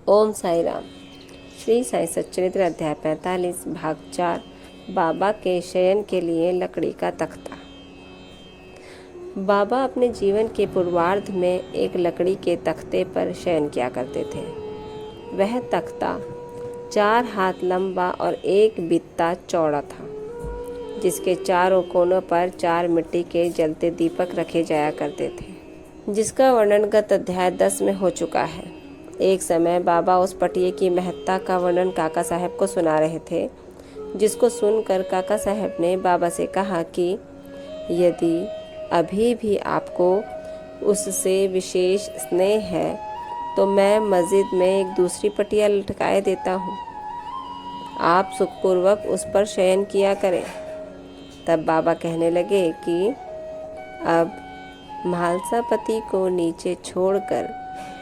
ओम साई राम। श्री साई सच्चरित्र अध्याय 45 भाग 4 बाबा के शयन के लिए लकड़ी का तख्ता। बाबा अपने जीवन के पूर्वार्ध में एक लकड़ी के तख्ते पर शयन किया करते थे। वह तख्ता 4 हाथ लंबा और 1 बित्ता चौड़ा था, जिसके चारों कोनों पर 4 मिट्टी के जलते दीपक रखे जाया करते थे, जिसका वर्णन गत अध्याय 10 में हो चुका है। एक समय बाबा उस पटिये की महत्ता का वर्णन काका साहब को सुना रहे थे, जिसको सुनकर काका साहब ने बाबा से कहा कि यदि अभी भी आपको उससे विशेष स्नेह है तो मैं मस्जिद में एक दूसरी पटिया लटकाए देता हूँ, आप सुखपूर्वक उस पर शयन किया करें। तब बाबा कहने लगे कि अब म्हालसापति को नीचे छोड़कर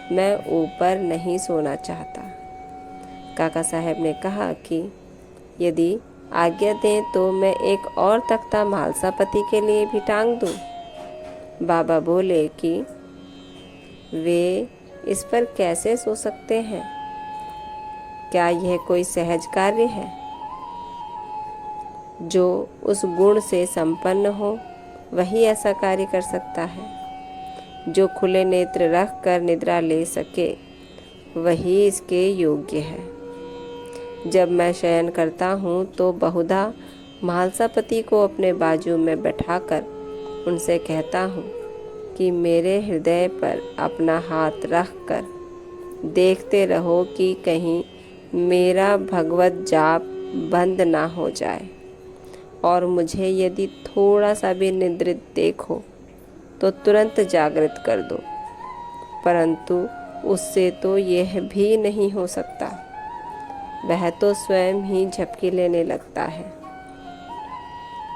मैं ऊपर नहीं सोना चाहता। काका साहब ने कहा कि यदि आज्ञा दें तो मैं एक और तख्ता म्हालसापति के लिए भी टांग दूं। बाबा बोले कि वे इस पर कैसे सो सकते हैं? क्या यह कोई सहज कार्य है? जो उस गुण से संपन्न हो वही ऐसा कार्य कर सकता है। जो खुले नेत्र रख कर निद्रा ले सके वही इसके योग्य है। जब मैं शयन करता हूँ तो बहुधा म्हालसापति को अपने बाजू में बैठाकर उनसे कहता हूँ कि मेरे हृदय पर अपना हाथ रख कर देखते रहो कि कहीं मेरा भगवत जाप बंद ना हो जाए, और मुझे यदि थोड़ा सा भी निद्रित देखो तो तुरंत जागृत कर दो। परंतु उससे तो यह भी नहीं हो सकता। वह तो स्वयं ही झपकी लेने लगता है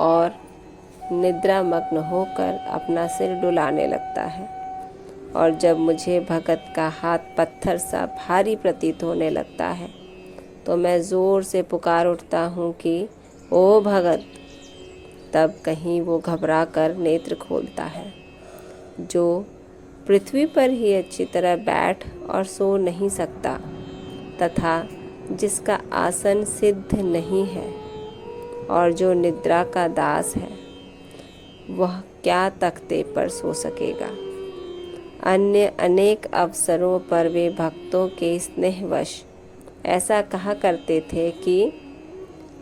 और निद्रामग्न होकर अपना सिर डुलाने लगता है, और जब मुझे भगत का हाथ पत्थर सा भारी प्रतीत होने लगता है तो मैं ज़ोर से पुकार उठता हूँ कि ओ भगत। तब कहीं वो घबरा कर नेत्र खोलता है। जो पृथ्वी पर ही अच्छी तरह बैठ और सो नहीं सकता तथा जिसका आसन सिद्ध नहीं है और जो निद्रा का दास है, वह क्या तख्ते पर सो सकेगा? अन्य अनेक अवसरों पर वे भक्तों के स्नेहवश ऐसा कहा करते थे कि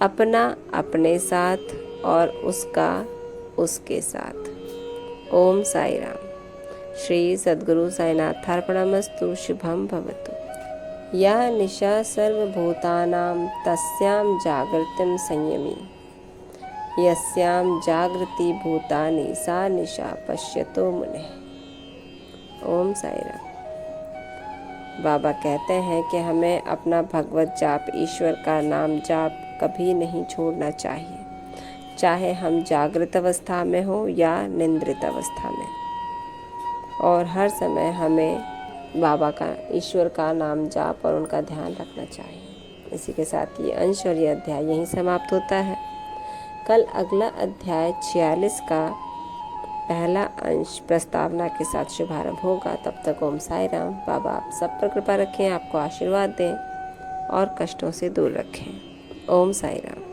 अपना अपने साथ और उसका उसके साथ। ओम साई राम। श्री सद्गुरु साईनाथार्पणमस्तु। शुभम भवतु। या निशा सर्वभूतानां तस्यां जागृतिं संयमी, यस्यां जागृति भूतानि सा निशा पश्यतो मुनेः। ओम साई राम। बाबा कहते हैं कि हमें अपना भगवत जाप, ईश्वर का नाम जाप कभी नहीं छोड़ना चाहिए, चाहे हम जागृत अवस्था में हो या निंद्रित अवस्था में। और हर समय हमें बाबा का, ईश्वर का नाम जाप और उनका ध्यान रखना चाहिए। इसी के साथ ये अंश और ये अध्याय यहीं समाप्त होता है। कल अगला अध्याय 46 का पहला अंश प्रस्तावना के साथ शुभारंभ होगा। तब तक ओम साई राम। बाबा आप सब पर कृपा रखें, आपको आशीर्वाद दें और कष्टों से दूर रखें। ओम साई राम।